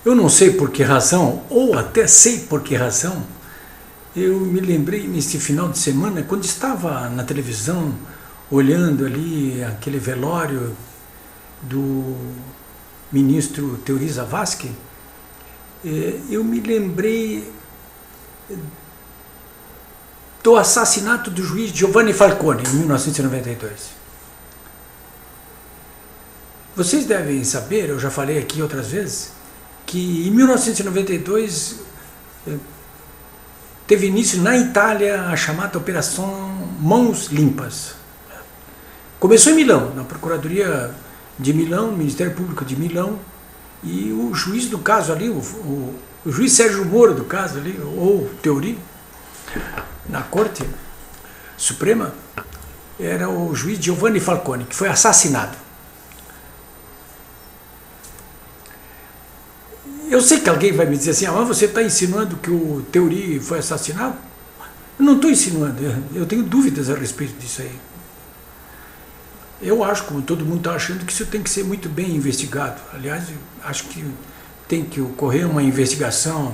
Eu não sei por que razão, ou até sei por que razão, eu me lembrei nesse final de semana, quando estava na televisão, olhando ali aquele velório do ministro Teori Zavascki, eu me lembrei do assassinato do juiz Giovanni Falcone, em 1992. Vocês devem saber, eu já falei aqui outras vezes, que em 1992 teve início na Itália a chamada Operação Mãos Limpas. Começou em Milão, na Procuradoria de Milão, Ministério Público de Milão, e o juiz do caso ali, o juiz Sérgio Moro do caso ali, ou Teori, na Corte Suprema, era o juiz Giovanni Falcone, que foi assassinado. Eu sei que alguém vai me dizer assim, mas você está insinuando que o Teori foi assassinado? Eu não estou insinuando, eu tenho dúvidas a respeito disso aí. Eu acho, como todo mundo está achando, que isso tem que ser muito bem investigado. Aliás, acho que tem que ocorrer uma investigação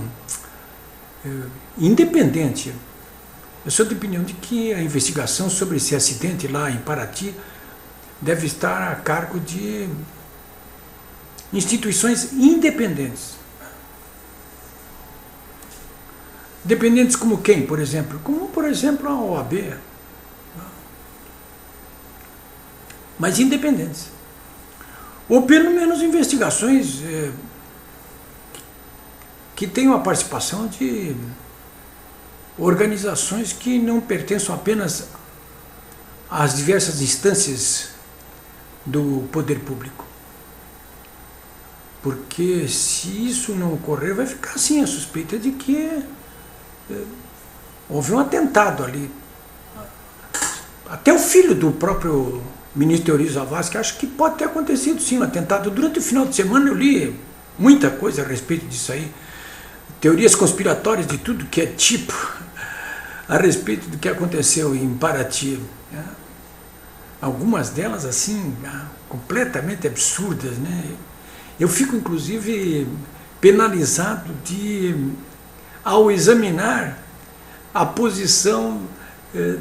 independente. Eu sou da opinião de que a investigação sobre esse acidente lá em Paraty deve estar a cargo de instituições independentes. Dependentes como quem, por exemplo? Como, por exemplo, a OAB. Mas independentes. Ou pelo menos investigações que tenham a participação de organizações que não pertençam apenas às diversas instâncias do poder público. Porque se isso não ocorrer, vai ficar assim a suspeita de que houve um atentado ali. Até o filho do próprio ministro Teori Zavascki acho que pode ter acontecido sim um atentado. Durante o final de semana eu li muita coisa a respeito disso aí. Teorias conspiratórias de tudo que é tipo a respeito do que aconteceu em Paraty. Algumas delas assim completamente absurdas, né? Eu fico inclusive penalizado ao examinar a posição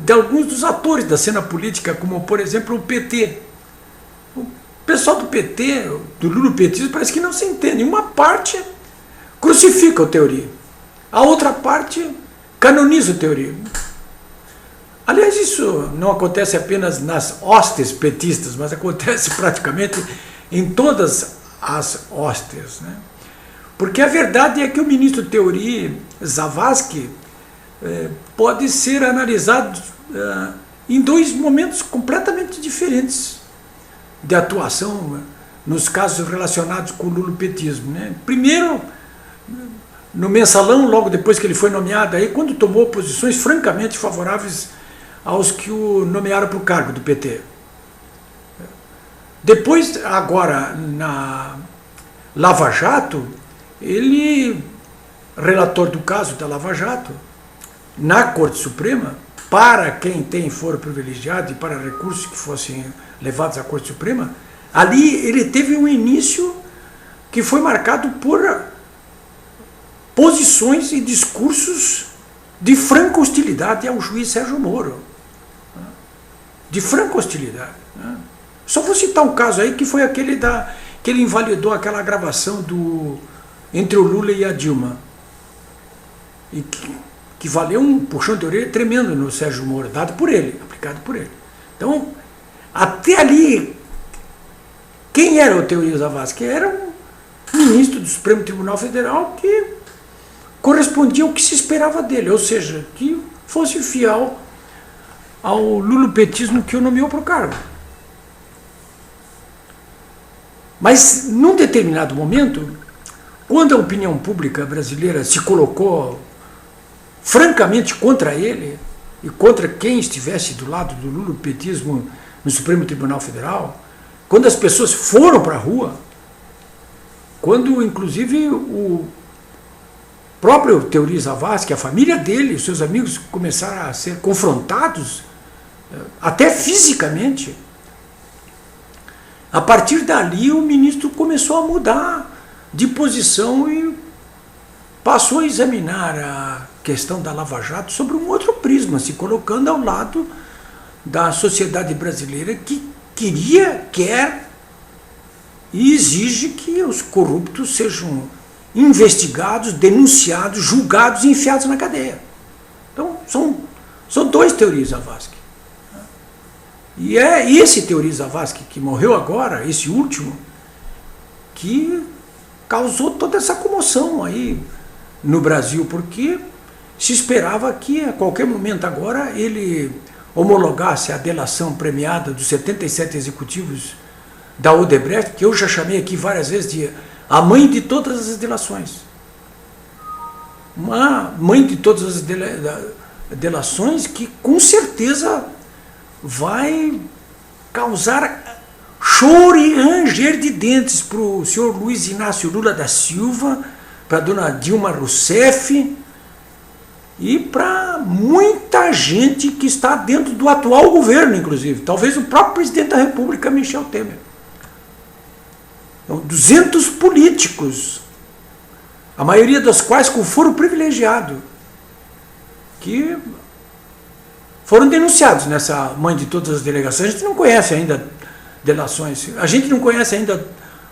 de alguns dos atores da cena política, como por exemplo o PT. O pessoal do PT, do lulopetismo, parece que não se entende. Uma parte crucifica o Teori, a outra parte canoniza o Teori. Aliás, isso não acontece apenas nas hostes petistas, mas acontece praticamente em todas as hostes, né? Porque a verdade é que o ministro Teori Zavascki pode ser analisado em dois momentos completamente diferentes de atuação nos casos relacionados com o lulopetismo, né? Primeiro, no mensalão, logo depois que ele foi nomeado, aí, quando tomou posições francamente favoráveis aos que o nomearam para o cargo do PT. Depois, agora, na Lava Jato, ele, relator do caso da Lava Jato, na Corte Suprema, para quem tem foro privilegiado e para recursos que fossem levados à Corte Suprema, ali ele teve um início que foi marcado por posições e discursos de franca hostilidade ao juiz Sérgio Moro. De franca hostilidade. Só vou citar um caso aí, que foi aquele que ele invalidou aquela gravação entre o Lula e a Dilma. E que valeu um puxão de orelha tremendo no Sérgio Moro, dado por ele, aplicado por ele. Então, até ali, quem era o Teori Zavascki? Era um ministro do Supremo Tribunal Federal que correspondia ao que se esperava dele, ou seja, que fosse fiel ao lulopetismo que o nomeou para o cargo. Mas, num determinado momento, quando a opinião pública brasileira se colocou francamente contra ele e contra quem estivesse do lado do lulopetismo no Supremo Tribunal Federal, quando as pessoas foram para a rua, quando inclusive o próprio Teori Zavascki, a família dele, os seus amigos começaram a ser confrontados, até fisicamente, a partir dali o ministro começou a mudar de posição e passou a examinar a questão da Lava Jato sobre um outro prisma, se colocando ao lado da sociedade brasileira que quer e exige que os corruptos sejam investigados, denunciados, julgados e enfiados na cadeia. Então, são dois teorias Zavascki. E é esse teoria Zavascki que morreu agora, esse último, que causou toda essa comoção aí no Brasil, porque se esperava que a qualquer momento agora ele homologasse a delação premiada dos 77 executivos da Odebrecht, que eu já chamei aqui várias vezes de a mãe de todas as delações. Uma mãe de todas as delações que com certeza vai causar choro e ranger de dentes para o senhor Luiz Inácio Lula da Silva, para a dona Dilma Rousseff e para muita gente que está dentro do atual governo, inclusive. Talvez o próprio presidente da República, Michel Temer. Então, 200 políticos, a maioria das quais com foro privilegiado, que foram denunciados nessa mãe de todas as delegações. A gente não conhece ainda delações, a gente não conhece ainda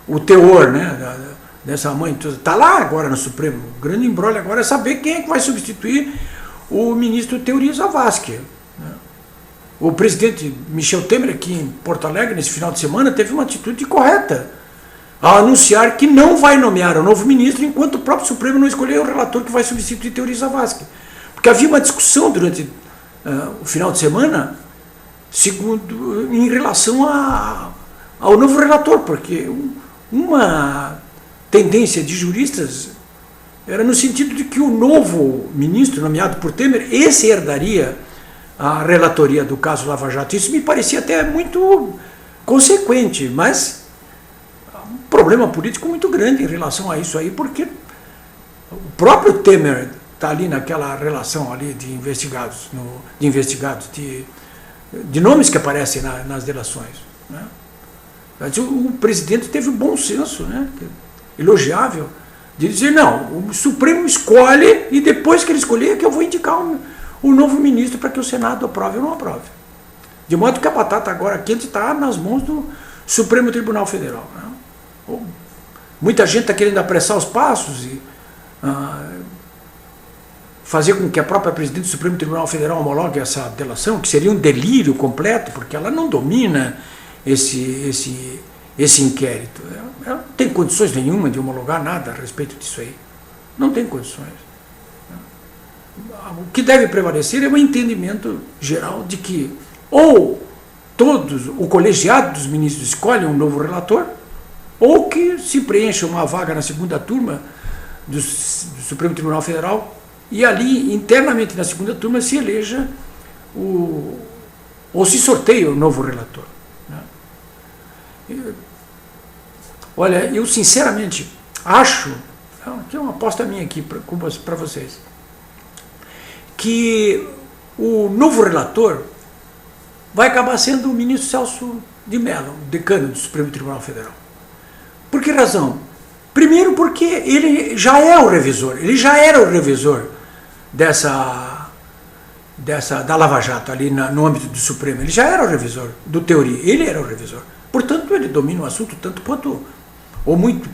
o teor, né, dessa mãe. Está lá agora no Supremo. O grande imbróglio agora é saber quem é que vai substituir o ministro Teori Zavascki. Né? O presidente Michel Temer, aqui em Porto Alegre, nesse final de semana, teve uma atitude correta ao anunciar que não vai nomear o novo ministro enquanto o próprio Supremo não escolher o relator que vai substituir Teori Zavascki. Porque havia uma discussão durante o final de semana em relação ao novo relator, porque uma tendência de juristas era no sentido de que o novo ministro nomeado por Temer, esse herdaria a relatoria do caso Lava Jato. Isso me parecia até muito consequente, mas um problema político muito grande em relação a isso aí, porque o próprio Temer está ali naquela relação ali de investigados, de nomes que aparecem nas delações. Né? O presidente teve o bom senso, né, elogiável, de dizer, não, o Supremo escolhe e depois que ele escolher é que eu vou indicar o novo ministro para que o Senado aprove ou não aprove. De modo que a batata agora quente está nas mãos do Supremo Tribunal Federal. Né? Muita gente está querendo apressar os passos e fazer com que a própria presidente do Supremo Tribunal Federal homologue essa delação, que seria um delírio completo, porque ela não domina esse inquérito. Ela não tem condições nenhuma de homologar nada a respeito disso aí. Não tem condições. O que deve prevalecer é o entendimento geral de que ou o colegiado dos ministros escolhe um novo relator, ou que se preencha uma vaga na segunda turma do Supremo Tribunal Federal e ali, internamente na segunda turma, se eleja ou se sorteia o novo relator. Olha, eu sinceramente acho, que é uma aposta minha aqui para vocês, que o novo relator vai acabar sendo o ministro Celso de Mello, decano do Supremo Tribunal Federal. Por que razão? Primeiro porque ele já é o revisor, ele já era o revisor da Lava Jato ali no âmbito do Supremo, ele já era o revisor do Teori, ele era o revisor. Portanto, ele domina o assunto tanto quanto, ou muito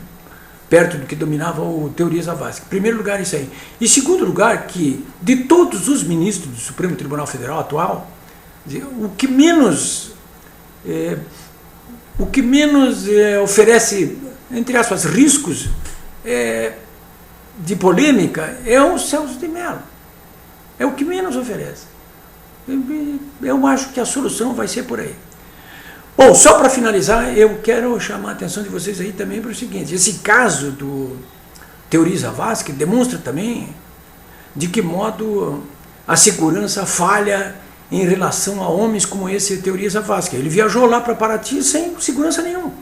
perto do que dominava o Teori Zavascki. Em primeiro lugar, isso aí. E segundo lugar, que de todos os ministros do Supremo Tribunal Federal atual, o que menos oferece, entre aspas, riscos de polêmica é o Celso de Mello. É o que menos oferece. Eu acho que a solução vai ser por aí. Bom, só para finalizar, eu quero chamar a atenção de vocês aí também para o seguinte: esse caso do Teori Zavascki demonstra também de que modo a segurança falha em relação a homens como esse Teori Zavascki. Ele viajou lá para Paraty sem segurança nenhuma.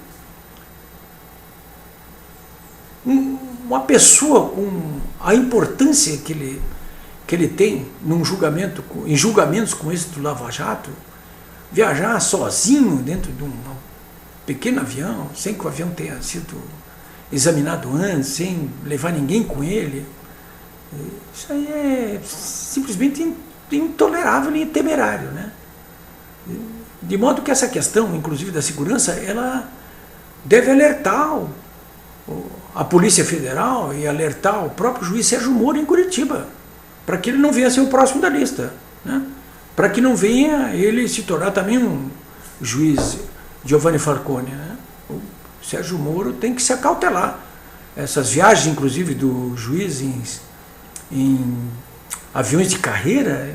Uma pessoa com a importância que ele tem em julgamentos como esse do Lava Jato, viajar sozinho dentro de um pequeno avião, sem que o avião tenha sido examinado antes, sem levar ninguém com ele. Isso aí é simplesmente intolerável e temerário, né? De modo que essa questão, inclusive da segurança, ela deve alertar a Polícia Federal e alertar o próprio juiz Sérgio Moro em Curitiba, para que ele não venha a ser o próximo da lista, né? Para que não venha ele se tornar também um juiz Giovanni Falcone, né? O Sérgio Moro tem que se acautelar. Essas viagens, inclusive, do juiz em aviões de carreira,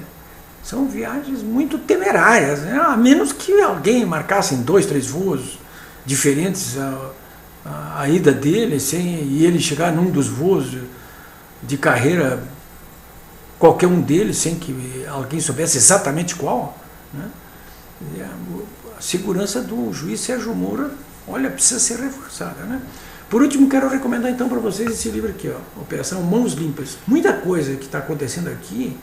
são viagens muito temerárias, né? A menos que alguém marcasse em 2, 3 voos diferentes a ida dele, e ele chegar num dos voos de carreira, qualquer um deles, sem que alguém soubesse exatamente qual, né? E a segurança do juiz Sérgio Moro, olha, precisa ser reforçada, né? Por último, quero recomendar então para vocês esse livro aqui, ó, Operação Mãos Limpas. Muita coisa que está acontecendo aqui,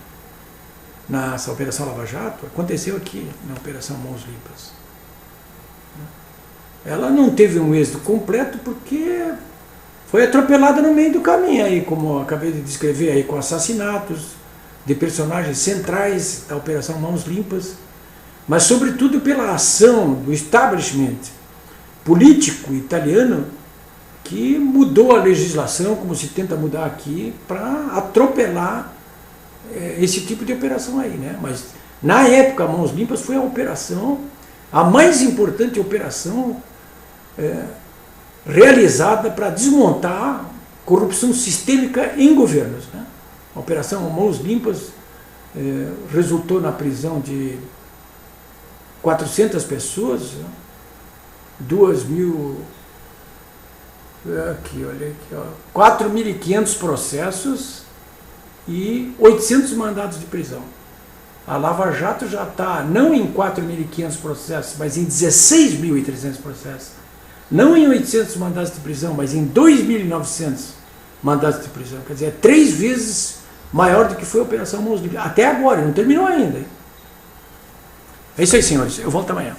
nessa Operação Lava Jato, aconteceu aqui na Operação Mãos Limpas. Ela não teve um êxito completo porque foi atropelada no meio do caminho, aí, como eu acabei de descrever, aí, com assassinatos de personagens centrais da Operação Mãos Limpas, mas sobretudo pela ação do establishment político italiano, que mudou a legislação, como se tenta mudar aqui, para atropelar esse tipo de operação aí, né? Mas na época, Mãos Limpas foi a mais importante operação realizada para desmontar corrupção sistêmica em governos, né? A Operação Mãos Limpas resultou na prisão de 400 pessoas, né? 2.000... Aqui, olha aqui, ó, 4.500 processos e 800 mandados de prisão. A Lava Jato já está não em 4.500 processos, mas em 16.300 processos. Não em 800 mandados de prisão, mas em 2.900 mandados de prisão. Quer dizer, é 3 vezes maior do que foi a Operação Mãos Limpas. Até agora, não terminou ainda. É isso aí, senhores. Eu volto amanhã.